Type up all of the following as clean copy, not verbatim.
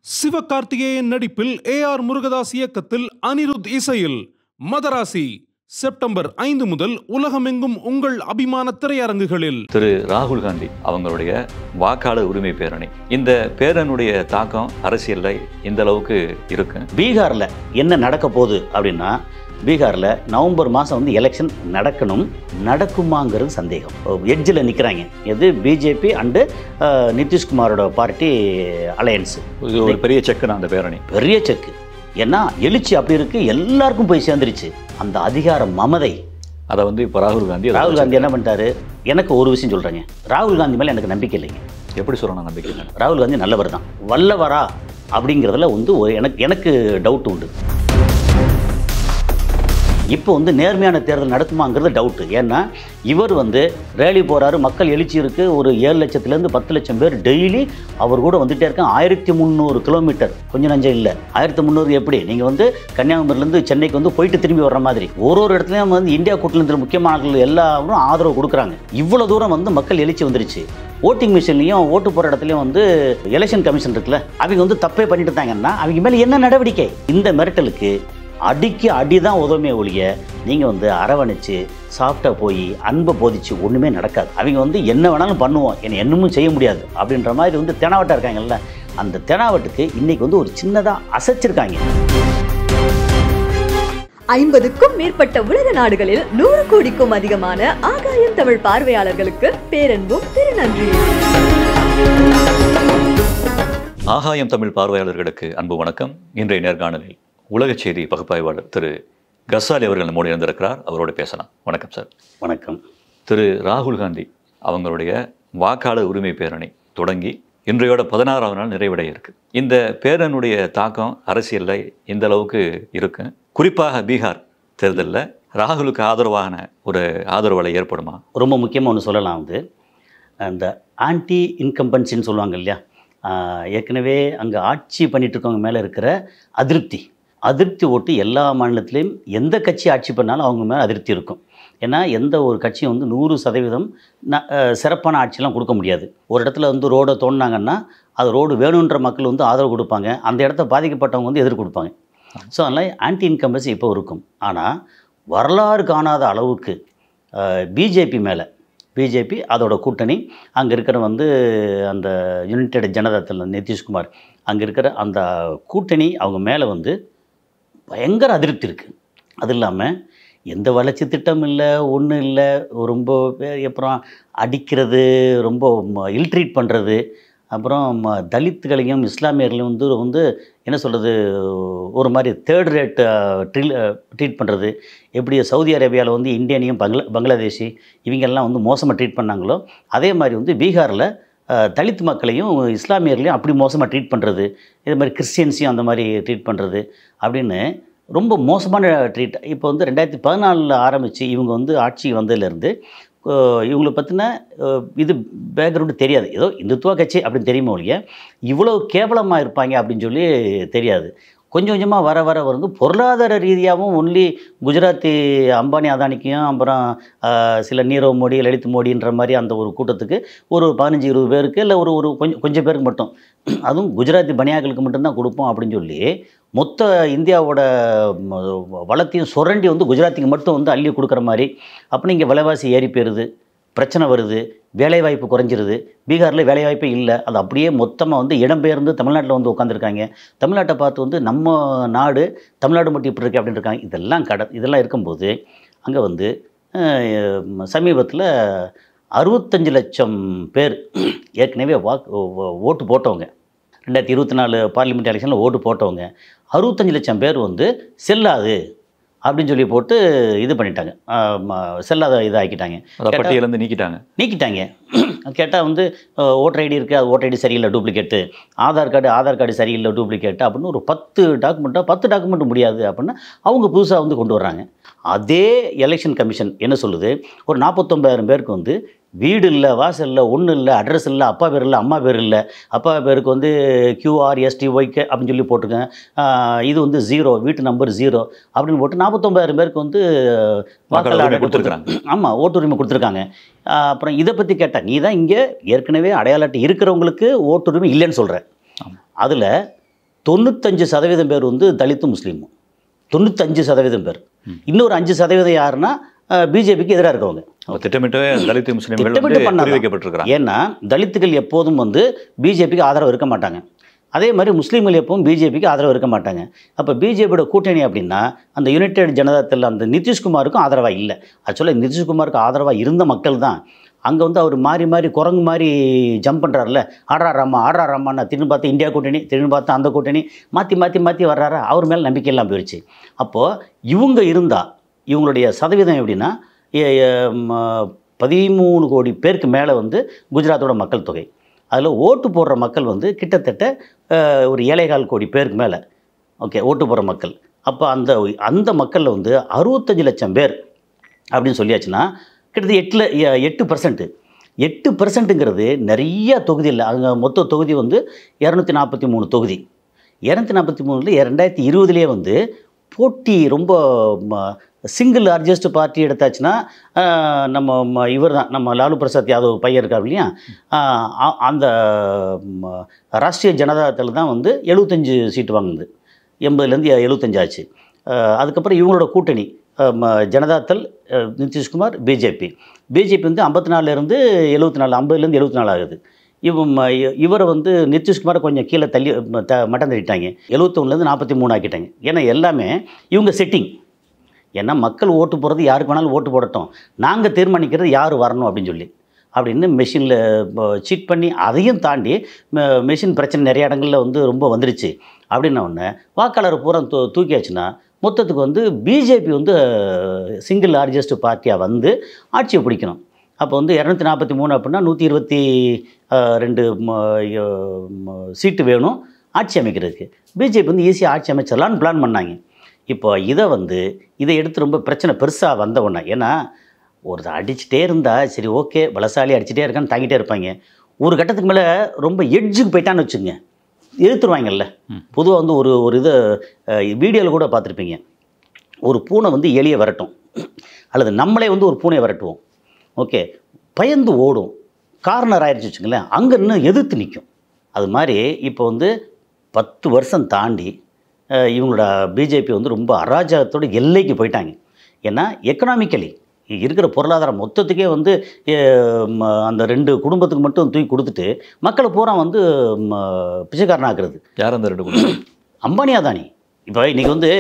சிவகார்த்திகேயன் நடிப்பில் ஏஆர் முருகதாஸ் இயக்கத்தில் அனிருத் இசையில் மதராசி செப்டம்பர் 5 முதல் உலகமெங்கும் உங்கள் அபிமான திரையரங்குகளில். திரு ராகுல் காந்தி அவங்களுடைய வாக்காளர் உரிமை பேரணி, இந்த பேரனுடைய தாக்கம் அரசியல்ல இந்த அளவுக்கு இருக்கு. பீகார்ல என்ன நடக்க போகுது அப்படின்னா, பீகாரில் நவம்பர் மாதம் வந்து எலெக்ஷன் நடக்குமாங்கிறது சந்தேகம். எட்ஜில் நிற்கிறாங்க. எது பிஜேபி அண்டு நிதிஷ்குமாரோட பார்ட்டி அலையன்ஸ். இது ஒரு பெரிய செக்கு தான் அந்த பேரணி, பெரிய செக்கு. ஏன்னா எழுச்சி அப்படி இருக்கு, எல்லாருக்கும் போய் சேர்ந்துருச்சு அந்த அதிகார மமதை. அதை வந்து இப்போ ராகுல் காந்தி என்ன பண்ணிட்டாரு? எனக்கு ஒரு விஷயம் சொல்கிறேங்க, ராகுல் காந்தி மேலே எனக்கு நம்பிக்கை இல்லைங்க. எப்படி சொல்லணும் நம்பிக்கை இல்லை? ராகுல் காந்தி நல்லவர் தான், வல்லவரா அப்படிங்கிறதுல வந்து எனக்கு டவுட் உண்டு. இப்போ வந்து நேர்மையான தேர்தல் நடக்குமாங்கிறது டவுட்டு. ஏன்னா இவர் வந்து ரேலி போகிறாரு, மக்கள் எழுச்சி இருக்குது. ஒரு 7 லட்சத்துலேருந்து 10 லட்சம் பேர் டெய்லி அவர் கூட வந்துகிட்டே இருக்காங்க. 1300 கிலோமீட்டர், கொஞ்சம் நஞ்சம் இல்லை. 1300 எப்படி நீங்கள் வந்து கன்னியாகுமரியிலேருந்து சென்னைக்கு வந்து போயிட்டு திரும்பி வர்ற மாதிரி ஒரு இடத்துலையும் வந்து இந்தியா கூட்டணியில் முக்கியமான எல்லாரும் ஆதரவு கொடுக்குறாங்க. இவ்வளோ தூரம் வந்து மக்கள் எழுச்சி வந்துருச்சு. ஓட்டிங் மிஷின்லையும் ஓட்டு போகிற இடத்துலையும் வந்து எலெக்ஷன் கமிஷன் இருக்குல்ல, அவங்க வந்து தப்பே பண்ணிட்டு இருந்தாங்கன்னா அவங்க மேலே என்ன நடவடிக்கை? இந்த மிரட்டலுக்கு அடிக்கு அடிதான் உதவுமே ஒழிய நீங்கள் வந்து அரவணைச்சு சாஃப்டாக போய் அன்பை போதிச்சு ஒன்றுமே நடக்காது. அவங்க வந்து என்ன வேணாலும் பண்ணுவோம், என்னமும் செய்ய முடியாது அப்படின்ற மாதிரி வந்து தெனாவட்டாக இருக்காங்கல்ல, அந்த தெனாவட்டுக்கு இன்னைக்கு வந்து ஒரு சின்னதாக அசைச்சிருக்காங்க. 50க்கும் மேற்பட்ட உலக நாடுகளில் 100 கோடிக்கும் அதிகமான ஆகாயம் தமிழ் பார்வையாளர்களுக்கு பேரன்பும் திருநன்றி. ஆகாயம் தமிழ் பார்வையாளர்களுக்கு அன்பு வணக்கம். இன்றைய நேர்காணலில் உலக செய்தி பகுப்பாய்வாளர் திரு கசாலி அவர்கள் நம்மோடு இருந்திருக்கிறார். அவரோடு பேசலாம். வணக்கம் சார். வணக்கம். திரு ராகுல் காந்தி அவங்களுடைய வாக்காளர் உரிமை பேரணி தொடங்கி இன்றையோட 16ஆவது நாள் நிறைவடைய இருக்கு. இந்த பேரனுடைய தாக்கம் அரசியல்ல இந்த அளவுக்கு இருக்கு. குறிப்பாக பீகார் தேர்தலில் ராகுலுக்கு ஆதரவான ஒரு ஆதரவலை ஏற்படுமா? ரொம்ப முக்கியமாக ஒன்று சொல்லலாம். வந்து அந்த ஆன்டி இன்கம்பன்சின்னு சொல்லுவாங்க இல்லையா, ஏற்கனவே அங்கே ஆட்சி பண்ணிட்டு இருக்கவங்க மேலே இருக்கிற அதிருப்தி ஓட்டு எல்லா மாநிலத்திலையும் எந்த கட்சி ஆட்சி பண்ணாலும் அவங்க மேலே அதிருப்தி இருக்கும். ஏன்னா எந்த ஒரு கட்சியும் வந்து 100% சிறப்பான ஆட்சியெலாம் கொடுக்க முடியாது. ஒரு இடத்துல வந்து ரோடை தோண்டினாங்கன்னா அது ரோடு வேணுன்ற மக்கள் வந்து ஆதரவு கொடுப்பாங்க, அந்த இடத்த பாதிக்கப்பட்டவங்க வந்து எதிர்ப்பு கொடுப்பாங்க. ஸோ அதனால் ஆன்டி இன்கம்பன்சி இப்போ இருக்கும். ஆனால் வரலாறு காணாத அளவுக்கு பிஜேபி அதோட கூட்டணி அங்கே இருக்கிற வந்து அந்த யுனைடெட் ஜனதாதள் நிதிஷ்குமார் அங்கே இருக்கிற அந்த கூட்டணி அவங்க மேலே வந்து பயங்கர அதிருப்தி இருக்குது. அது இல்லாமல் எந்த வளர்ச்சி திட்டம் இல்லை, ஒன்றும் இல்லை. ரொம்ப அப்புறம் அடிக்கிறது, ரொம்ப இல்ட்ரீட் பண்ணுறது, அப்புறம் தலித்துகளையும் இஸ்லாமியர்களையும் வந்து என்ன சொல்கிறது, ஒரு மாதிரி தேர்ட் ரேட் ட்ரீட் பண்ணுறது. எப்படி சவுதி அரேபியாவில் வந்து இந்தியனையும் பங்களாதேஷி இவங்கெல்லாம் வந்து மோசமாக ட்ரீட் பண்ணாங்களோ அதே மாதிரி வந்து பீகாரில் தலித் மக்களையும் இஸ்லாமியர்களையும் அப்படி மோசமாக ட்ரீட் பண்ணுறது, இது மாதிரி கிறிஸ்டியன்ஸையும் அந்த மாதிரி ட்ரீட் பண்ணுறது அப்படின்னு ரொம்ப மோசமான ட்ரீட். இப்போ வந்து 2014 ஆரம்பித்து இவங்க வந்து ஆட்சி வந்ததுலேருந்து இவங்களை பற்றின இது பேக்ரவுண்டு தெரியாது. ஏதோ இந்துத்துவ கட்சி அப்படின்னு தெரியுமா ஒழிய இவ்வளோ கேவலமாக இருப்பாங்க அப்படின்னு சொல்லி தெரியாது. கொஞ்சம் கொஞ்சமாக வர வந்து பொருளாதார ரீதியாகவும் ஒன்லி குஜராத்தி அம்பானி அதானிக்கும் அப்புறம் சில நீரவ் மோடி லலித் மோடின்ற மாதிரி அந்த ஒரு கூட்டத்துக்கு ஒரு 15-20 பேருக்கு இல்லை ஒரு கொஞ்சம் பேருக்கு மட்டும், அதுவும் குஜராத்தி பனியாக்களுக்கு மட்டும்தான் கொடுப்போம் அப்படின்னு சொல்லி மொத்த இந்தியாவோட வளத்தையும் சுரண்டி வந்து குஜராத்திக்கு மட்டும் வந்து அள்ளி கொடுக்குற மாதிரி. அப்போ இங்கே விலைவாசி ஏறி போயிடுது, பிரச்சனை வருது, வேலைவாய்ப்பு குறைஞ்சிருது. பீகாரில் வேலைவாய்ப்பே இல்லை. அது அப்படியே மொத்தமாக வந்து இடம்பெயர்ந்து தமிழ்நாட்டில் வந்து உட்காந்துருக்காங்க. தமிழ்நாட்டை பார்த்து வந்து நம்ம நாடு தமிழ்நாடு மட்டும் இப்படி இருக்குது அப்படின்னு இருக்காங்க. இதெல்லாம் இருக்கும்போது அங்கே வந்து சமீபத்தில் 65 லட்சம் பேர் ஏற்கனவே ஓட்டு போட்டவங்க, 2024 பார்லிமெண்ட் எலெக்ஷனில் ஓட்டு போட்டவங்க 65 லட்சம் பேர் வந்து செல்லாது அப்படின்னு சொல்லி போட்டு இது பண்ணிட்டாங்க, செல்லாத இதை ஆக்கிட்டாங்க, பட்டியலேருந்து நீக்கிட்டாங்க. கேட்டால் வந்து ஓட்டர் ஐடி இருக்குது, அது ஓட்டர் ஐடி சரியில்லை டூப்ளிகேட்டு, ஆதார் கார்டு சரியில்லை டூப்ளிகேட்டு அப்படின்னு ஒரு 10 டாக்குமெண்ட் முடியாது அப்படின்னு அவங்க புதுசாக வந்து கொண்டு வர்றாங்க. அதே எலெக்ஷன் கமிஷன் என்ன சொல்லுது, ஒரு 49,000 பேருக்கு வந்து வீடு இல்லை, வாசல் இல்லை, ஒன்றும் இல்லை, அட்ரஸ் இல்லை, அப்பா பேர் இல்லை, அம்மா பேர் இல்லை, அப்பா பேருக்கு வந்து QRSTYK அப்படின்னு சொல்லி போட்டிருக்கேன், இது வந்து 0, வீட்டு நம்பர் 0 அப்படின்னு போட்டு 49,000 பேருக்கு வந்து வாக்காளர் கொடுத்துருக்காங்க. ஆமாம், ஓட்டுரிமை கொடுத்துருக்காங்க. அப்புறம் இதை பற்றி கேட்டால், நீ தான் இங்கே ஏற்கனவே அடையாள அட்டை இருக்கிறவங்களுக்கு ஓட்டுரிமை இல்லைன்னு சொல்கிறேன். அதில் 95% பேர் வந்து தலித்து முஸ்லீமும், 95% பேர். இன்னொரு 5% யாருன்னா பிஜேபிக்கு எதிராக இருக்கவங்க. திட்டமிட்டவே தலித்து முஸ்லீம்கள் வைக்கப்பட்டிருக்கிறாங்க. ஏன்னா தலித்துகள் எப்போதும் வந்து பிஜேபிக்கு ஆதரவு இருக்க மாட்டாங்க. அதே மாதிரி முஸ்லீம்கள் எப்பவும் பிஜேபிக்கு ஆதரவு இருக்க மாட்டாங்க. அப்போ பிஜேபியோட கூட்டணி அப்படின்னா அந்த யுனைடெட் ஜனதாதள் அந்த நிதிஷ்குமாருக்கும் ஆதரவாக இல்லை. ஆக்சுவலாக நிதிஷ்குமாருக்கு ஆதரவாக இருந்த மக்கள் தான் அங்கே வந்து அவர் மாறி மாறி குரங்கு மாதிரி ஜம்ப் பண்ணுறாருல, ஆடுறாராமான்னு திரும்பி பார்த்து இந்தியா கூட்டணி, திரும்பி பார்த்து அந்த கூட்டணி, மாற்றி வர்றாரா, அவர் மேலே நம்பிக்கை எல்லாம் போயிடுச்சு. அப்போது இவங்க இருந்தால் இவங்களுடைய சதவீதம் எப்படின்னா 13 கோடி பேருக்கு மேலே வந்து குஜராத்தோட மக்கள் தொகை. அதில் ஓட்டு போடுற மக்கள் வந்து கிட்டத்தட்ட ஒரு 7.25 கோடி பேருக்கு மேலே ஓகே ஓட்டு போடுற மக்கள். அப்போ அந்த மக்களில் வந்து 65 லட்சம் பேர் அப்படின்னு சொல்லியாச்சுன்னா கிட்டத்தட்ட 8%. 8%ங்கிறது நிறைய தொகுதி இல்லை. அங்கே மொத்த தொகுதி வந்து 243 தொகுதி. 243ல் 2020 வந்து போட்டி ரொம்ப சிங்கிள் லார்ஜஸ்ட் பார்ட்டி எடுத்தாச்சுன்னா நம்ம இவர் தான், நம்ம லாலு பிரசாத் யாதவ் பையன் இருக்கார் இல்லையா, அந்த ராஷ்ட்ரிய ஜனதாதள் தான் வந்து 75 சீட்டு வாங்குது. 80லேருந்து 75 ஆச்சு. அதுக்கப்புறம் இவங்களோட கூட்டணி ஜனதாதள், நிதிஷ்குமார், பிஜேபி வந்து 54லேருந்து 74, 50லேருந்து 74 ஆகுது. இவரை வந்து நிதிஷ்குமாரை கொஞ்சம் கீழே தள்ளி மட்டம் தள்ளிட்டாங்க. 71லேருந்து 43 ஆக்கிட்டாங்க. ஏன்னா எல்லாமே இவங்க செட்டிங். ஏன்னா மக்கள் ஓட்டு போடுறது யாருக்கு வேணாலும் ஓட்டு போடட்டும், நாங்கள் தீர்மானிக்கிறது யார் வரணும் அப்படின்னு மெஷினில் சீட் பண்ணி அதையும் தாண்டி மெஷின் பிரச்சனை நிறைய இடங்களில் வந்து ரொம்ப வந்துருச்சு. அப்படின்ன உடனே வாக்காளர் பூரா தூக்கியாச்சுன்னா மொத்தத்துக்கு வந்து பிஜேபி வந்து சிங்கிள் லார்ஜஸ்ட் பார்ட்டியாக வந்து ஆட்சியை பிடிக்கணும். அப்போ வந்து 243 அப்படின்னா 122 சீட்டு வேணும் ஆட்சி அமைக்கிறதுக்கு. பிஜேபி வந்து ஈஸியாக ஆட்சி அமைச்சிடலான்னு பிளான் பண்ணாங்க. இப்போ இதை எடுத்து ரொம்ப பிரச்சனை பெருசாக வந்த ஒன்று. ஏன்னா ஒருத்தர் அடிச்சுட்டே இருந்தால் சரி ஓகே பலசாலி அடிச்சுட்டே இருக்கான்னு தாங்கிட்டே இருப்பாங்க. ஒரு கட்டத்துக்கு மேலே ரொம்ப எட்ஜுக்கு போயிட்டான்னு வச்சுங்க, எதிர்த்துருவாங்கல்ல. பொதுவாக வந்து ஒரு இதை வீடியோவில் கூட பார்த்துருப்பீங்க. ஒரு பூனை வந்து எலியை விரட்டும், அல்லது நம்மளே வந்து ஒரு பூனையை விரட்டுவோம். ஓகே, பயந்து ஓடும், கார்னர் ஆயிடுச்சு வச்சுங்களேன், அங்கே இன்னும் எதிர்த்து நிற்கும். அது மாதிரி இப்போ வந்து 10 வருஷம் தாண்டி இவங்களோட பிஜேபி வந்து ரொம்ப அராஜகத்தோட எல்லைக்கு போயிட்டாங்க. ஏன்னா எக்கனாமிக்கலி இருக்கிற பொருளாதாரம் மொத்தத்துக்கே வந்து அந்த 2 குடும்பத்துக்கு மட்டும் தூக்கி கொடுத்துட்டு மக்களை பூரா வந்து பிச்சைக்காரன் ஆக்குறது. யார் அந்த 2 குடும்பம்? அம்பானி, அதானி. இப்போ இன்றைக்கி வந்து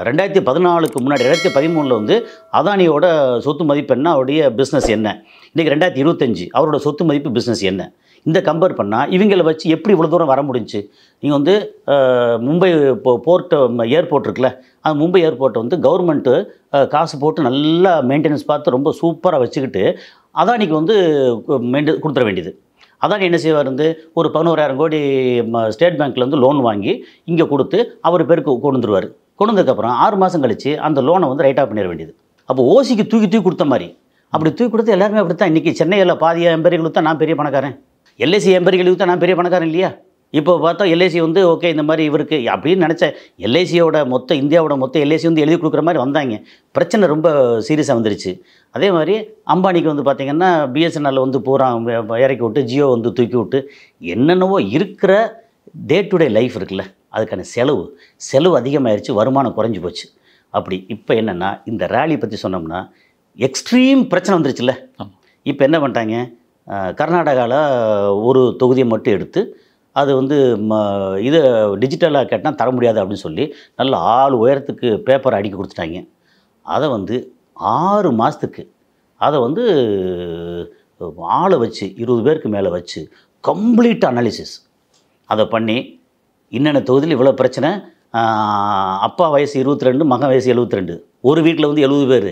2014க்கு முன்னாடி 2013 வந்து அதானியோட சொத்து மதிப்பு என்ன, அவருடைய பிஸ்னஸ் என்ன, இன்றைக்கி 2025 அவரோட சொத்து மதிப்பு பிஸ்னஸ் என்ன, இந்த கம்பேர் பண்ணால் இவங்களை வச்சு எப்படி இவ்வளோ தூரம் வர முடிஞ்சு? நீங்கள் வந்து மும்பை ஏர்போர்ட் இருக்குல்ல, அந்த மும்பை ஏர்போர்ட்டை வந்து கவர்மெண்ட்டு காசு போட்டு நல்லா மெயின்டெனன்ஸ் பார்த்து ரொம்ப சூப்பராக வச்சுக்கிட்டு அதானிக்கு வந்து கொடுத்துட வேண்டியது. அதானி என்ன செய்வார், வந்து ஒரு 11,000 கோடி ஸ்டேட் பேங்க்லேருந்து லோன் வாங்கி இங்கே கொடுத்து அவர் பேருக்கு கொண்டு வந்துடுவார். கொண்டு வந்ததுக்கப்புறம் 6 மாதம் கழித்து அந்த லோனை வந்து ரைட்டாக பண்ணிட வேண்டியது. அப்போ ஓசிக்கு தூக்கி கொடுத்த மாதிரி அப்படி தூக்கி கொடுத்து எல்லாருமே அப்படி தான். இன்றைக்கி சென்னையில் பாதி எம்பரிகளுக்கு தான் நான் பெரிய பணக்காரன், எல்ஐசி எம்பரிகளுக்கு தான் நான் பெரிய பணக்காரன் இல்லையா? இப்போ பார்த்தா எல்ஐசி வந்து ஓகே இந்த மாதிரி இவருக்கு அப்படின்னு நினச்ச எல்ஐசியோட இந்தியாவோட மொத்த எல்ஐசி வந்து எழுதி கொடுக்குற மாதிரி வந்தாங்க. பிரச்சனை ரொம்ப சீரியஸாக வந்துருச்சு. அதே மாதிரி அம்பானிக்கு வந்து பார்த்திங்கன்னா பிஎஸ்என்எல் வந்து பூரா இறக்கி விட்டு, ஜியோ வந்து தூக்கி விட்டு, என்னென்னவோ இருக்கிற டே டு டே லைஃப் இருக்குல்ல, அதுக்கான செலவு அதிகமாகிடுச்சு, வருமானம் குறைஞ்சி போச்சு. அப்படி இப்போ என்னென்னா இந்த ரேலி பற்றி சொன்னோம்னா எக்ஸ்ட்ரீம் பிரச்சனை வந்துருச்சுல்ல. இப்போ என்ன பண்ணிட்டாங்க, கர்நாடகாவில் ஒரு தொகுதியை மட்டும் எடுத்து அது வந்து இது டிஜிட்டலாக கேட்டால் தர முடியாது அப்படின்னு சொல்லி நல்ல ஆள் உயரத்துக்கு பேப்பர் அடிக்க கொடுத்துட்டாங்க. அதை வந்து 6 மாதத்துக்கு அதை வந்து ஆளை வச்சு 20 பேருக்கு மேலே வச்சு கம்ப்ளீட் அனாலிசிஸ் அதை பண்ணி இன்னென்ன தொகுதியில் இவ்வளோ பிரச்சனை, அப்பா வயசு 22, மகன் வயசு 72, ஒரு வீட்டில் வந்து 70 பேர்,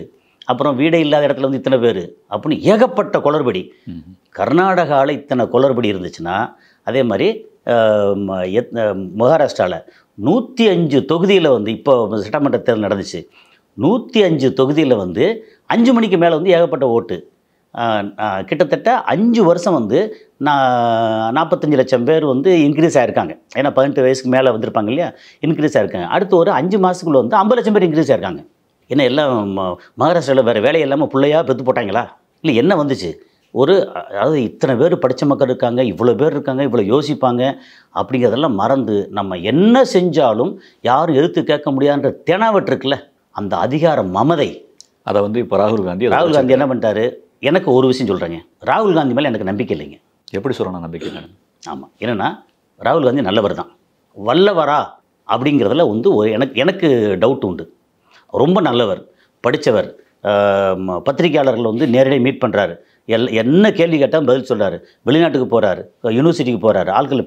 அப்புறம் வீடே இல்லாத இடத்துல வந்து இத்தனை பேர் அப்படின்னு ஏகப்பட்ட குளறுபடி. கர்நாடகாவில் இத்தனை குளறுபடி இருந்துச்சுன்னா அதே மாதிரி மகாராஷ்டிராவில் 105 தொகுதியில் வந்து இப்போ சட்டமன்ற தேர்தல் நடந்துச்சு. 105 தொகுதியில் வந்து 5 மணிக்கு மேலே வந்து ஏகப்பட்ட ஓட்டு. கிட்டத்தட்ட 5 வருஷம் வந்து 45 லட்சம் பேர் வந்து இன்க்ரீஸ் ஆகிருக்காங்க. ஏன்னா 18 வயசுக்கு மேலே வந்திருப்பாங்க இல்லையா, இன்க்ரீஸ் ஆகிருக்காங்க. அடுத்து ஒரு 5 மாதத்துக்குள்ளே வந்து 50 லட்சம் பேர் இன்க்ரீஸ் ஆகிருக்காங்க. ஏன்னா எல்லாம் மகாராஷ்டிராவில் வேறு வேலை இல்லாமல் பிள்ளையாக பெற்று போட்டாங்களா, இல்லை என்ன வந்துச்சு? அதாவது இத்தனை பேர் படித்த மக்கள் இருக்காங்க, இவ்வளோ பேர் இருக்காங்க, இவ்வளோ யோசிப்பாங்க அப்படிங்கிறதெல்லாம் மறந்து நம்ம என்ன செஞ்சாலும் யாரும் எதிர்த்து கேட்க முடியாதுன்ற தெனாவட்டு இருக்குல்ல, அந்த அதிகார மமதை. அதை வந்து இப்போ ராகுல் காந்தி என்ன பண்ணிட்டாரு? எனக்கு ஒரு விஷயம் சொல்கிறேங்க, ராகுல் காந்தி மேலே எனக்கு நம்பிக்கை இல்லைங்க. எப்படி சொல்லணும் நம்பிக்கை இல்லை? ஆமாம், என்னென்னா ராகுல் காந்தி நல்லவர் தான், வல்லவரா அப்படிங்கிறதுல வந்து எனக்கு டவுட் உண்டு. ரொம்ப நல்லவர், படித்தவர், பத்திரிகையாளர்கள் வந்து நேரடியாக மீட் பண்ணுறாரு, என்ன கேள்வி கேட்டால் பதில் சொல்கிறாரு, வெளிநாட்டுக்கு போகிறாரு, யூனிவர்சிட்டிக்கு போகிறாரு, ஆட்கள்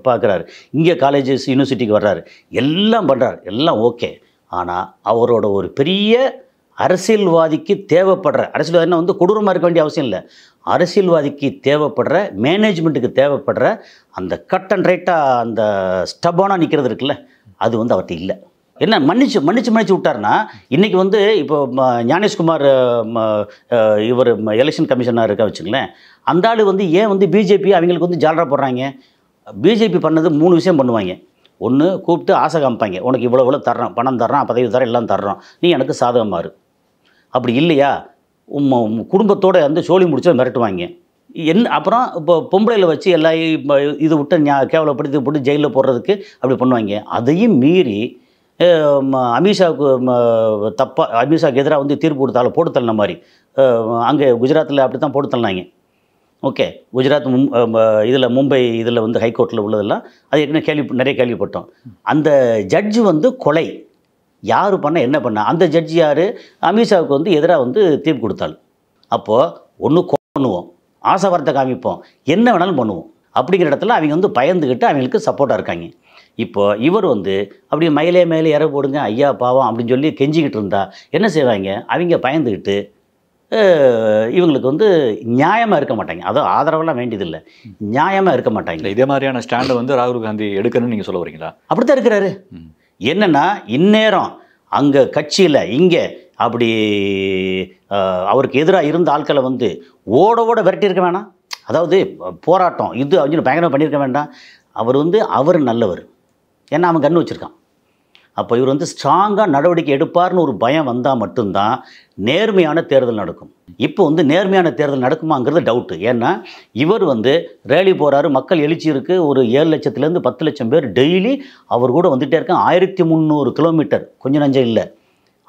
பார்க்குறாரு, இங்கே காலேஜஸ் யூனிவர்சிட்டிக்கு வர்றாரு, எல்லாம் பண்ணுறாரு, எல்லாம் ஓகே. ஆனால் அவரோட ஒரு பெரிய அரசியல்வாதிக்கு தேவைப்படுற, அரசியல்வாதினா வந்து கொடூரமாக இருக்க வேண்டிய அவசியம் இல்லை, அரசியல்வாதிக்கு தேவைப்படுற, மேனேஜ்மெண்ட்டுக்கு தேவைப்படுற அந்த கட் அண்ட் ரைட்டாக அந்த ஸ்டப்பானாக நிற்கிறது இருக்குல்ல, அது வந்து அவர்கிட்ட இல்லை. என்ன மன்னிச்சு விட்டார்னா, இன்றைக்கி வந்து இப்போ ஞானேஷ்குமார் இவர் எலெக்ஷன் கமிஷனாக இருக்க வச்சுங்களேன், அந்த ஆள் வந்து ஏன் வந்து பிஜேபி அவங்களுக்கு வந்து ஜாலராக போடுறாங்க? பிஜேபி பண்ணது 3 விஷயம் பண்ணுவாங்க. ஒன்று, கூப்பிட்டு ஆசை காமிப்பாங்க, உனக்கு இவ்வளோ தர்றோம், பணம் தர்றோம், பதவி தர்றோம், எல்லாம் தர்றோம், நீ எனக்கு சாதகமாறு. அப்படி இல்லையா குடும்பத்தோடு வந்து சோழி முடிச்சு மிரட்டுவாங்க. அப்புறம் இப்போ பொம்பளையில் வச்சு எல்லா இது விட்டு கேவலப்படுத்தி போட்டு ஜெயிலில் போடுறதுக்கு அப்படி பண்ணுவாங்க. அதையும் மீறி அமித்ஷாவுக்கு எதிராக வந்து தீர்ப்பு கொடுத்தாலும் போட்டு தள்ளின மாதிரி அங்கே குஜராத்தில் அப்படி தான் போட்டு தள்ளினாங்க. ஓகே, குஜராத் இதில் மும்பை இதில் வந்து ஹைகோர்ட்டில் உள்ளதெல்லாம் அது ஏற்கனவே நிறைய கேள்விப்பட்டோம். அந்த ஜட்ஜு வந்து கொலை யார் பண்ண என்ன பண்ண, அந்த ஜட்ஜி யார்? அமித்ஷாவுக்கு வந்து எதிராக வந்து தீர்ப்பு கொடுத்தாள். அப்போது ஒன்று பண்ணுவோம், ஆசை வார்த்தை காமிப்போம், என்ன வேணாலும் பண்ணுவோம் அப்படிங்கிற இடத்துல அவங்க வந்து பயந்துக்கிட்டு அவங்களுக்கு சப்போர்ட்டாக இருக்காங்க. இப்போ இவர் வந்து அப்படி மேலே இற போடுங்க ஐயா பாவம் அப்படின்னு சொல்லி கெஞ்சிக்கிட்டு இருந்தா என்ன செய்வாங்க? அவங்க பயந்துக்கிட்டு இவங்களுக்கு வந்து நியாயமாக இருக்க மாட்டாங்க. அதுவும் ஆதரவெல்லாம் வேண்டியதில்லை, நியாயமாக இருக்க மாட்டாங்க. இதே மாதிரியான ஸ்டாண்டை வந்து ராகுல் காந்தி எடுக்கணும்னு நீங்கள் சொல்ல வரீங்களா? அப்படி தான் இருக்கிறாரு. என்னென்னா இந்நேரம் அங்கே கட்சியில் இங்கே அப்படி அவருக்கு எதிராக இருந்த ஆட்களை வந்து ஓட விரட்டியிருக்க வேணாம். அதாவது போராட்டம் இது அவங்க பயங்கரமாக பண்ணியிருக்க வேண்டாம். அவர் நல்லவர், ஏன்னா அவன் கண்ணு வச்சுருக்கான். அப்போ இவர் வந்து ஸ்ட்ராங்காக நடவடிக்கை எடுப்பார்னு ஒரு பயம் வந்தால் மட்டும்தான் நேர்மையான தேர்தல் நடக்கும். இப்போ வந்து நேர்மையான தேர்தல் நடக்குமாங்கிறது டவுட்டு. ஏன்னா இவர் வந்து ரேலி போகிறாரு, மக்கள் எழுச்சி இருக்குது, ஒரு 7 லட்சத்துலேருந்து 10 லட்சம் பேர் டெய்லி அவர் கூட வந்துகிட்டே இருக்காங்க. 1300 கிலோமீட்டர், கொஞ்சம் நஞ்சம் இல்லை.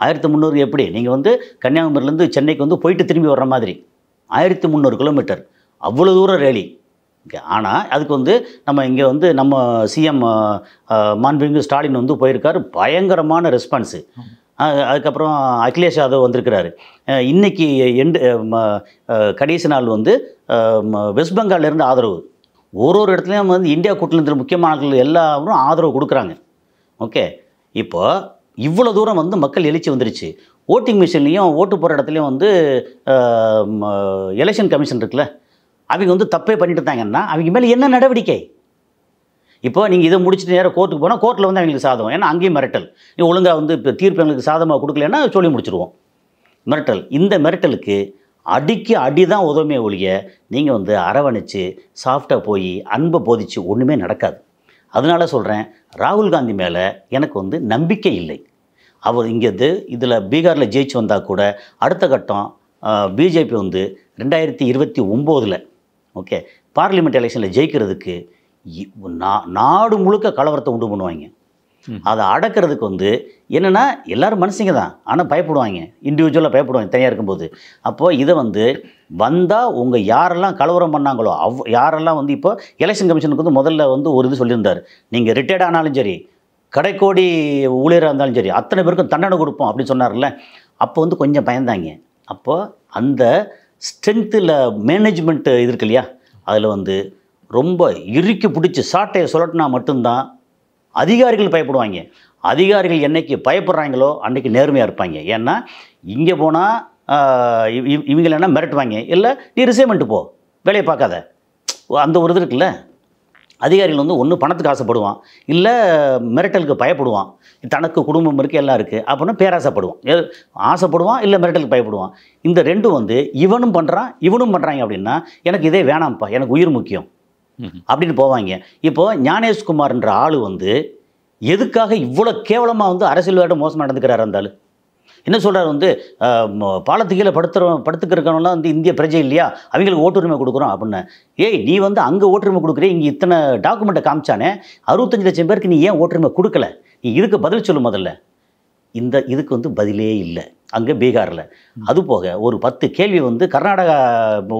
1300 எப்படி நீங்கள் வந்து கன்னியாகுமரியிலேருந்து சென்னைக்கு வந்து போயிட்டு திரும்பி வர்ற மாதிரி 1300 கிலோமீட்டர், அவ்வளோ தூரம் ரேலி. ஆனால் அதுக்கு வந்து நம்ம இங்கே வந்து நம்ம சிஎம் மாண்புமிகு ஸ்டாலின் வந்து போயிருக்காரு, பயங்கரமான ரெஸ்பான்ஸு. அதுக்கப்புறம் அகிலேஷ் யாதவ் வந்திருக்கிறாரு. இன்றைக்கி கடைசி நாள் வந்து வெஸ்ட் பெங்கால்லேருந்து ஆதரவு, ஒரு இடத்துலையும் வந்து இந்தியா கூட்டணியில் முக்கியமான ஆட்கள் எல்லாரும் ஆதரவு கொடுக்குறாங்க. ஓகே, இப்போது இவ்வளோ தூரம் வந்து மக்கள் எழுச்சி வந்துருச்சு. ஓட்டிங் மிஷின்லேயும் ஓட்டு போகிற இடத்துலையும் வந்து எலெக்ஷன் கமிஷன் இருக்குல்ல, அவங்க வந்து தப்பே பண்ணிட்டு இருந்தாங்கன்னா அவங்க மேலே என்ன நடவடிக்கை? இப்போ நீங்கள் இதை முடிச்சுட்டு நேராக கோர்ட்டுக்கு போனால் கோர்ட்டில் வந்து அவங்களுக்கு சாதகம், ஏன்னா அங்கேயும் மிரட்டல். நீ ஒழுங்காக வந்து இப்போ தீர்ப்பு எங்களுக்கு சாதகமாக கொடுக்கலன்னா சொல்லி முடிச்சுடுவோம். மிரட்டல். இந்த மிரட்டலுக்கு அடிக்கு அடி தான் உதவுமே ஒழிய நீங்கள் வந்து அரவணைச்சு சாஃப்டாக போய் அன்பை போதிச்சு ஒன்றுமே நடக்காது. அதனால சொல்கிறேன், ராகுல் காந்தி மேலே எனக்கு வந்து நம்பிக்கை இல்லை. அவர் இங்கேருந்து இதில் பீகாரில் ஜெயிச்சு வந்தால் கூட அடுத்த கட்டம் பிஜேபி வந்து 2029 ஓகே பார்லிமெண்ட் எலெக்ஷனில் ஜெயிக்கிறதுக்கு நாடு முழுக்க கலவரத்தை உண்டு பண்ணுவாங்க. அதை அடக்கிறதுக்கு வந்து என்னென்னா எல்லோரும் மனுஷங்க தான், ஆனால் பயப்படுவாங்க, இண்டிவிஜுவலாக பயப்படுவாங்க தனியாக இருக்கும்போது. அப்போது இதை வந்து வந்தால் உங்கள் யாரெல்லாம் கலவரம் பண்ணாங்களோ யாரெல்லாம் வந்து இப்போ எலெக்ஷன் கமிஷனுக்கு வந்து முதல்ல வந்து ஒரு இது சொல்லியிருந்தார், நீங்கள் ரிட்டையர்ட் ஆனாலும் சரி, கடைக்கோடி ஊழியராக இருந்தாலும் சரி, அத்தனை பேருக்கும் தண்டனை கொடுப்போம் அப்படின்னு சொன்னார்ல. அப்போ வந்து கொஞ்சம் பயந்தாங்க. அப்போது அந்த ஸ்ட்ரென்த்தில் மேனேஜ்மெண்ட்டு இது இருக்கு இல்லையா, அதில் வந்து ரொம்ப இறுக்கி பிடிச்சி சாட்டையை சொல்லட்டினா மட்டும்தான் அதிகாரிகள் பயப்படுவாங்க. அதிகாரிகள் என்றைக்கு பயப்படுறாங்களோ அன்றைக்கி நேர்மையாக இருப்பாங்க. ஏன்னா இங்கே போனால் இவங்க என்ன மிரட்டுவாங்க, இல்லை நீ ரிசைன்மெண்ட்டு போ, வேலையை பார்க்காத, அந்த ஒரு இது இருக்குல்ல. அதிகாரிகள் வந்து ஒன்று பணத்துக்கு ஆசைப்படுவான், இல்லை மிரட்டலுக்கு பயப்படுவான். தனக்கு குடும்பம் இருக்குது, எல்லாம் இருக்குது அப்படின்னா பேராசைப்படுவான், ஆசைப்படுவான், இல்லை மிரட்டலுக்கு பயப்படுவான். இந்த ரெண்டும் வந்து இவனும் பண்ணுறான் இவனும் பண்ணுறாங்க அப்படின்னா எனக்கு இதே வேணாம்ப்பா, எனக்கு உயிர் முக்கியம் அப்படின்னு போவாங்க. இப்போது ஞானேஷ்குமார்ன்ற ஆள் வந்து எதுக்காக இவ்வளோ கேவலமாக வந்து அரசியல்வாதியோட மோசம் நடந்துக்கிறாரு? இருந்தாலும் என்ன சொல்கிறார் வந்து பாலத்து கீழே படுத்துக்கிறவங்களாம் வந்து இந்திய பிரஜை இல்லையா, அவங்களுக்கு ஓட்டுரிமை கொடுக்குறோம் அப்படின்னு. ஏய், நீ வந்து அங்கே ஓட்டுரிமை கொடுக்குறே, இங்கே இத்தனை டாக்குமெண்ட்டை காமிச்சானே, 65 லட்சம் பேருக்கு நீ ஏன் ஓட்டுரிமை கொடுக்கல? நீ இதுக்கு பதில் சொல்லு முதல்ல. இதுக்கு வந்து பதிலே இல்லை அங்கே பீகாரில். அதுபோக ஒரு 10 கேள்வி வந்து கர்நாடகா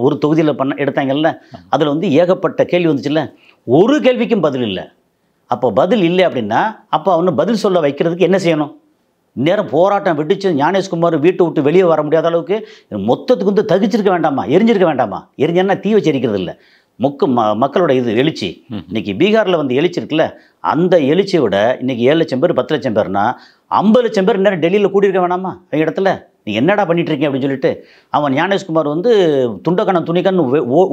ஒரு தொகுதியில் எடுத்தாங்கல்ல, அதில் வந்து ஏகப்பட்ட கேள்வி வந்துச்சுல்ல, ஒரு கேள்விக்கும் பதில் இல்லை. அப்போ பதில் இல்லை அப்படின்னா அப்போ அவனு பதில் சொல்ல வைக்கிறதுக்கு என்ன செய்யணும்? நேரம் போராட்டம் வெடிச்சு ஞானேஷ்குமார் வீட்டை விட்டு வெளியே வர முடியாத அளவுக்கு மொத்தத்துக்கு வந்து தகிச்சிருக்க வேண்டாமா, எரிஞ்சிருக்க வேண்டாமா? எரிஞ்சன்னா தீ வச்சு எரிக்கிறது இல்லை, மக்களோட இது எழுச்சி. இன்னைக்கு பீகாரில் வந்து எழுச்சி இருக்குல்ல, அந்த எழுச்சியை விட இன்னைக்கு 7 லட்சம் பேர் 10 லட்சம் பேர்னா 50 லட்சம் பேர் நேரம் டெல்லியில் கூடியிருக்க வேணாமா? அந்த இடத்துல நீ என்னடா பண்ணிட்டு இருக்கீங்க அப்படின்னு சொல்லிட்டு அவன் ஞானேஷ்குமார் வந்து துண்டக்கணம் துணிக்கன்னு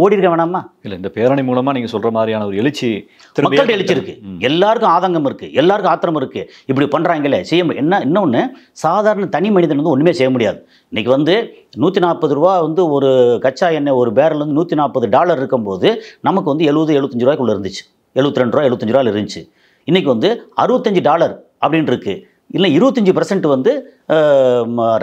ஓடி இருக்க வேணாமா? இல்லை, இந்த பேரணி மூலமாக நீங்கள் சொல்கிற மாதிரியான ஒரு எழுச்சி, மக்கள்கிட்ட எழுச்சி இருக்கு, எல்லாருக்கும் ஆதங்கம் இருக்கு, எல்லாருக்கும் ஆத்திரம் இருக்கு. இப்படி பண்றாங்களே செய்ய என்ன இன்னொன்று, சாதாரண தனி மனிதன் வந்து ஒன்றுமே செய்ய முடியாது. இன்னைக்கு வந்து 140 ரூபா வந்து ஒரு கச்சா எண்ணெய் ஒரு பேரல் வந்து $140 இருக்கும்போது நமக்கு வந்து 70-75 ரூபாய்க்குள்ள இருந்துச்சு, 72 ரூபா 75 ரூபாயில் இருந்துச்சு. இன்னைக்கு வந்து $65 அப்படின்னு இருக்கு. இல்லை 25% வந்து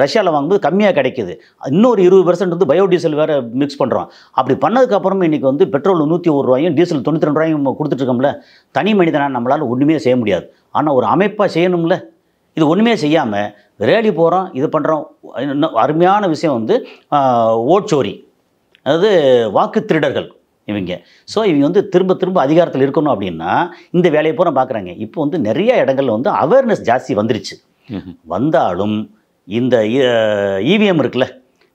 ரஷ்யாவில் வாங்கும்போது கம்மியாக கிடைக்குது, இன்னொரு 20% வந்து பயோடீசல் வேறு மிக்ஸ் பண்ணுறோம். அப்படி பண்ணதுக்கப்புறமே இன்றைக்கி வந்து பெட்ரோல் 101 ரூபாயும் டீசல் 92 ரூபாயும் கொடுத்துட்ருக்கோம்ல. தனி மனிதனாக நம்மளால் ஒன்றுமே செய்ய முடியாது. ஆனால் ஒரு அமைப்பாக செய்யணும்ல, இது ஒன்றுமே செய்யாமல் ரேலி போகிறோம், இது பண்ணுறோம். இன்னும் அருமையான விஷயம் வந்து ஓட்சோரி, அதாவது வாக்கு திருடர்கள் இவங்க. ஸோ இவங்க வந்து திரும்ப திரும்ப அதிகாரத்தில் இருக்கணும் அப்படின்னா இந்த வேலையை பூரா பார்க்குறாங்க. இப்போ வந்து நிறைய இடங்கள்ல வந்து அவேர்னஸ் ஜாஸ்தி வந்துருச்சு. வந்தாலும் இந்த இவிஎம் இருக்குல்ல,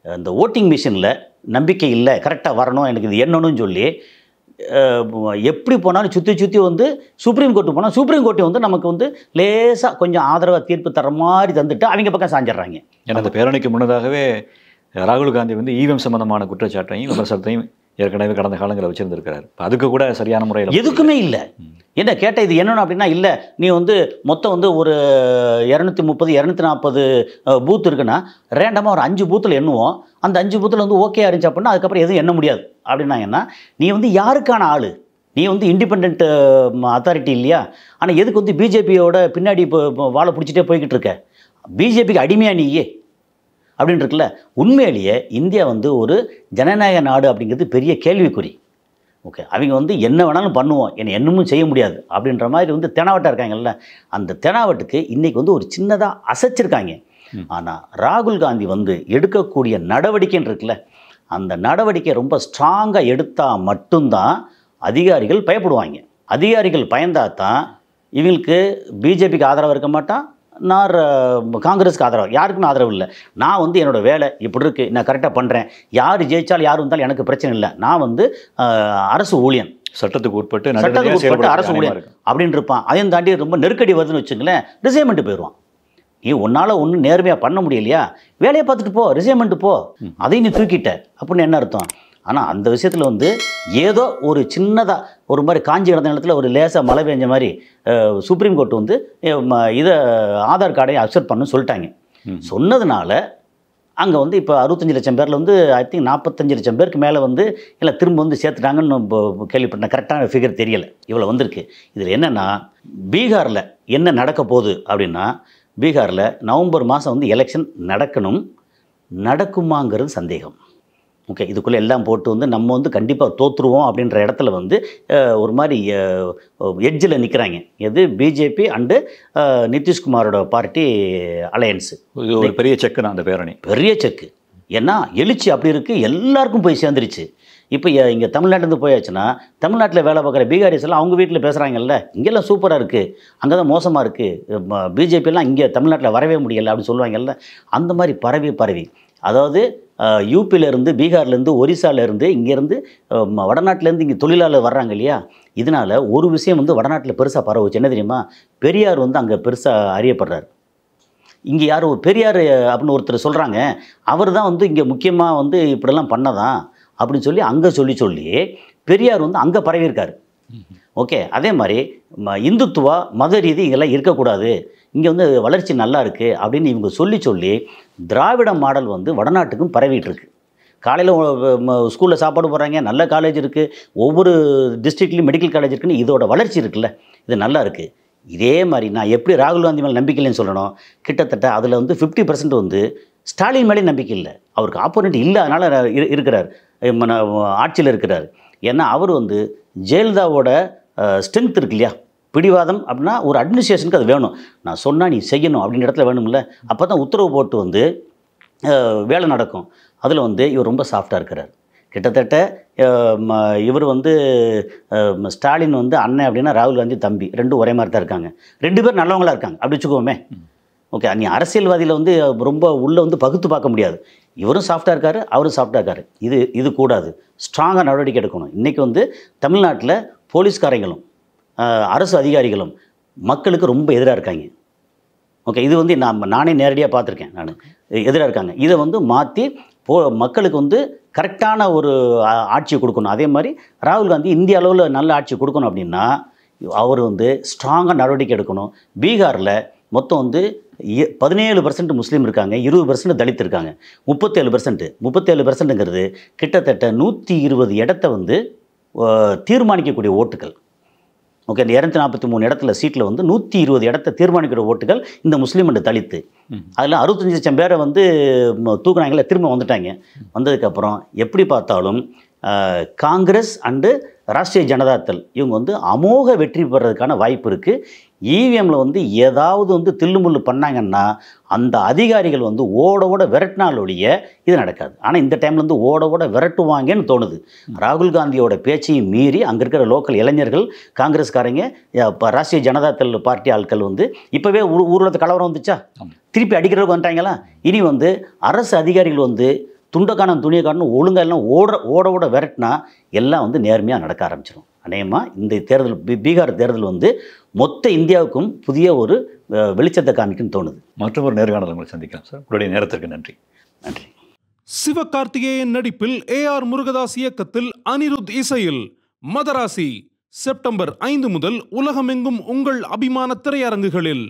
இந்த ஓட்டிங் மிஷினில் நம்பிக்கை இல்லை, கரெக்டாக வரணும், எனக்கு இது என்னன்னு சொல்லி எப்படி போனாலும் சுற்றி வந்து சுப்ரீம் கோர்ட்டு போனால் சுப்ரீம் கோர்ட்டு வந்து நமக்கு வந்து லேசாக கொஞ்சம் ஆதரவாக தீர்ப்பு தர மாதிரி தந்துட்டு அவங்க பக்கம் சாஞ்சிட்றாங்க. ஏன்னா அந்த பேரணிக்கு முன்னதாகவே ராகுல் காந்தி வந்து ஈவிஎம் சம்பந்தமான குற்றச்சாட்டையும் விமர்சனத்தையும் ஏற்கனவே கடந்த காலங்களில் வச்சுருந்துருக்கிறார். அதுக்கு கூட சரியான முறையில் எதுக்குமே இல்லை. என்ன கேட்டால் இது என்னென்னு அப்படின்னா, இல்லை நீ வந்து மொத்தம் வந்து ஒரு 230-240 பூத் இருக்குன்னா ரேண்டமாக ஒரு 5 பூத்தில் எண்ணுவோம். அந்த 5 பூத்தில் வந்து ஓகே இருந்துச்சு அப்படின்னா அதுக்கப்புறம் எதுவும் எண்ண முடியாது அப்படின்னாங்கன்னா, நீ வந்து யாருக்கான ஆள்? நீ வந்து இண்டிபெண்ட் அத்தாரிட்டி இல்லையா? ஆனால் எதுக்கு வந்து பிஜேபியோட பின்னாடி இப்போ வாழை பிடிச்சிட்டே போய்கிட்டு இருக்க? பிஜேபிக்கு அடிமையா நீயே அப்படின்னு இருக்குல்ல. உண்மையிலேயே இந்தியா வந்து ஒரு ஜனநாயக நாடு அப்படிங்கிறது பெரிய கேள்விக்குறி. ஓகே, அவங்க வந்து என்ன வேணாலும் பண்ணுவோம், என்னை என்னமும் செய்ய முடியாது அப்படின்ற மாதிரி வந்து தெனாவட்டாக இருக்காங்கல்ல. அந்த தெனாவட்டுக்கு இன்றைக்கி வந்து ஒரு சின்னதாக அசைச்சிருக்காங்க. ஆனால் ராகுல் காந்தி வந்து எடுக்கக்கூடிய நடவடிக்கைன்னு இருக்குல்ல, அந்த நடவடிக்கை ரொம்ப ஸ்ட்ராங்காக எடுத்தால் மட்டும்தான் அதிகாரிகள் பயப்படுவாங்க. அதிகாரிகள் பயந்தால் தான் இவங்களுக்கு பிஜேபிக்கு ஆதரவாக இருக்க மாட்டான், நான் காங்கிரஸுக்கு ஆதரவு, யாருக்குமே ஆதரவு இல்லை. நான் வந்து என்னோடய வேலை இப்படி இருக்குது, நான் கரெக்டாக பண்ணுறேன், யார் ஜெயிச்சாலும் யார் வந்தாலும் எனக்கு பிரச்சனை இல்லை, நான் வந்து அரசு ஊழியன், சட்டத்துக்கு உட்பட்டு அரசு ஊழியன் அப்படின்னு இருப்பான். அதையும் தாண்டி ரொம்ப நெருக்கடி வருதுன்னு வச்சுங்களேன், ரிசைன்மெண்ட்டு போயிடுவான். நீ உன்னால் ஒன்றும் நேர்மையாக பண்ண முடியலையா, வேலையை பார்த்துட்டு போ, ரிசைன்மெண்ட்டு போ, அதையும் நீ தூக்கிட்ட அப்படின்னு என்ன அர்த்தம்? ஆனால் அந்த விஷயத்தில் வந்து ஏதோ ஒரு சின்னதாக ஒரு மாதிரி காஞ்சி கிடந்த இடத்துல ஒரு லேசாக மழை பெஞ்ச மாதிரி சுப்ரீம் கோர்ட் வந்து இதை ஆதார் கார்டை அக்செப்ட் பண்ணணும்னு சொல்லிட்டாங்க. சொன்னதுனால அங்கே வந்து இப்போ 65 லட்சம் பேரில் வந்து ஐ திங்க் 45 லட்சம் பேருக்கு மேலே வந்து இல்லை திரும்ப வந்து சேர்த்துட்டாங்கன்னு கேள்விப்பட்டேன். கரெக்டான ஃபிகர் தெரியலை, இவ்வளோ வந்திருக்கு. இதில் என்னென்னா, பீகாரில் என்ன நடக்க போகுது அப்படின்னா, பீகாரில் நவம்பர் மாதம் வந்து எலெக்ஷன் நடக்குமாங்கிறது சந்தேகம். ஓகே, இதுக்குள்ளே எல்லாம் போட்டு வந்து நம்ம வந்து கண்டிப்பாக தோற்றுருவோம் அப்படின்ற இடத்துல வந்து ஒரு மாதிரி எட்ஜில் நிற்கிறாங்க. எது பிஜேபி அண்டு நிதிஷ்குமாரோட பார்ட்டி அலையன்ஸு. இது ஒரு பெரிய செக்கு தான் அந்த பேரணி, பெரிய செக்கு. ஏன்னா எழுச்சி அப்படி இருக்குது, எல்லாருக்கும் போய் சேர்ந்துருச்சு. இப்போ இங்கே தமிழ்நாட்டிலேருந்து போயாச்சுன்னா தமிழ்நாட்டில் வேலை பார்க்குற பீகாரிஸ் எல்லாம் அவங்க வீட்டில் பேசுகிறாங்கல்ல, இங்கெல்லாம் சூப்பராக இருக்குது, அங்கே தான் மோசமாக இருக்குது, பிஜேபியெல்லாம் இங்கே தமிழ்நாட்டில் வரவே முடியலை அப்படின்னு சொல்லுவாங்கல்ல. அந்த மாதிரி பரவி அதாவது யூபியிலேருந்து, பீகார்லேருந்து, ஒரிசாலேருந்து, இங்கேருந்து வடநாட்டிலேருந்து இங்கே தொழிலாளர் வர்றாங்க இல்லையா. இதனால் ஒரு விஷயம் வந்து வடநாட்டில் பெருசாக பரவுச்சு. என்ன தெரியுமா? பெரியார் வந்து அங்கே பெருசாக அறியப்படுறார். இங்கே யார் ஒரு பெரியார் அப்படின்னு ஒருத்தர் சொல்கிறாங்க, அவர் தான் வந்து இங்கே முக்கியமாக வந்து இப்படிலாம் பண்ணதான் அப்படின்னு சொல்லி அங்கே சொல்லி பெரியார் வந்து அங்கே பரவியிருக்கார். ஓகே, அதே மாதிரி இந்துத்துவா மத ரீதி இதெல்லாம் இருக்கக்கூடாது, இங்கே வந்து வளர்ச்சி நல்லா இருக்குது அப்படின்னு இவங்க சொல்லி திராவிட மாடல் வந்து வடநாட்டுக்கும் பரவிட்டுருக்கு. காலையில் ஸ்கூலில் சாப்பாடு போடுறாங்க, நல்ல காலேஜ் இருக்குது, ஒவ்வொரு டிஸ்ட்ரிக்ட்லேயும் மெடிக்கல் காலேஜ் இருக்குன்னு இதோட வளர்ச்சி இருக்குல்ல, இது நல்லா இருக்குது. இதே மாதிரி நான் எப்படி ராகுல் காந்தி மேலே நம்பிக்கை இல்லைன்னு சொல்லணும், கிட்டத்தட்ட அதில் வந்து 50% வந்து ஸ்டாலின் மேலே நம்பிக்கை இல்லை. அவருக்கு ஆப்போனண்ட் இல்லை, அதனால் இருக்கிறார், ஆட்சியில் இருக்கிறார். ஏன்னா அவர் வந்து ஜெயலலிதாவோட ஸ்ட்ரென்த் இருக்கு இல்லையா, பிடிவாதம் அப்படின்னா ஒரு அட்மினிஸ்ட்ரேஷனுக்கு அது வேணும். நான் சொன்னால் நீ செய்யணும் அப்படின்ற இடத்துல வேணும்ல, அப்போ தான் உத்தரவு போட்டு வந்து வேலை நடக்கும். அதில் வந்து இவர் ரொம்ப சாஃப்டாக இருக்கிறார். கிட்டத்தட்ட இவர் வந்து ஸ்டாலின் வந்து அண்ணன் அப்படின்னா ராகுல் காந்தி தம்பி, ரெண்டும் ஒரே மாதிரி தான் இருக்காங்க. 2 பேர் நல்லவங்களாக இருக்காங்க அப்படி வச்சுக்கோமே. ஓகே, நீ அரசியல்வாதியில் வந்து ரொம்ப உள்ளே வந்து பகுத்து பார்க்க முடியாது. இவரும் சாஃப்டாக இருக்கார், அவரும் சாஃப்டாக இருக்கார். இது கூடாது, ஸ்ட்ராங்காக நடவடிக்கை எடுக்கணும். இன்றைக்கி வந்து தமிழ்நாட்டில் போலீஸ்காரங்களும் அரசு அதிகாரிகளும் மக்களுக்கு ரொம்ப எதிராக இருக்காங்க. ஓகே, இது வந்து நானே நேரடியாக பார்த்துருக்கேன், நான் எதிராக இருக்காங்க. இதை வந்து மாற்றி மக்களுக்கு வந்து கரெக்டான ஒரு ஆட்சியை கொடுக்கணும். அதே மாதிரி ராகுல் காந்தி இந்திய அளவில் நல்ல ஆட்சி கொடுக்கணும் அப்படின்னா அவர் வந்து ஸ்ட்ராங்காக நடவடிக்கை எடுக்கணும். பீகாரில் மொத்தம் வந்து 17% முஸ்லீம் இருக்காங்க, 20% தலித் இருக்காங்க, 37%ங்கிறது கிட்டத்தட்ட 120 இடத்த வந்து தீர்மானிக்கக்கூடிய ஓட்டுகள். ஓகே, இந்த 243 இடத்துல சீட்டில் வந்து 120 இடத்த தீர்மானிக்கிற ஓட்டுகள் இந்த முஸ்லீம் அண்ட் தலித்து. அதில் 65 லட்சம் பேரை வந்து தூக்குனாங்களே, திரும்ப வந்துட்டாங்க. வந்ததுக்கப்புறம் எப்படி பார்த்தாலும் காங்கிரஸ் அண்டு ராஷ்ட்ரிய ஜனதாதள் இவங்க வந்து அமோக வெற்றி பெறதுக்கான வாய்ப்பு இருக்குது. இவிஎம்மில் வந்து ஏதாவது வந்து தில்லுமுள்ளு பண்ணாங்கன்னா அந்த அதிகாரிகள் வந்து ஓட விரட்டினாலொழிய இது நடக்காது. ஆனால் இந்த டைமில் வந்து ஓட விரட்டுவாங்கன்னு தோணுது. ராகுல் காந்தியோட பேச்சையும் மீறி அங்கே இருக்கிற லோக்கல் இளைஞர்கள், காங்கிரஸ்காரங்க, ராஷ்ட்ரிய ஜனதாதள் பார்ட்டி ஆட்கள் வந்து இப்போவே ஊரில் கலவரம் வந்துச்சா, திருப்பி அடிக்கிறதுக்கு வந்துட்டாங்களா. இனி வந்து அரசு அதிகாரிகள் வந்து துண்டக்கானம் துணியை காரணம் ஒழுங்காக எல்லாம் ஓட விரட்டினா எல்லாம் வந்து நேர்மையாக நடக்க ஆரம்பிச்சிடும். அநேகமாக இந்த தேர்தல், பீகார் தேர்தல் வந்து மொத்த இந்தியாவுக்கும் புதிய ஒரு வெளிச்சத்தை காமிக்குன்னு தோணுது. மற்றொரு நேர்காணல் உங்களை சந்திக்கலாம் சார். உங்களுடைய நேரத்திற்கு நன்றி. நன்றி. சிவகார்த்திகேயன் நடிப்பில் AR முருகதாஸ் இயக்கத்தில் அனிருத் இசையில் மதராசி செப்டம்பர் 5 முதல் உலகமெங்கும் உங்கள் அபிமான திரையரங்குகளில்.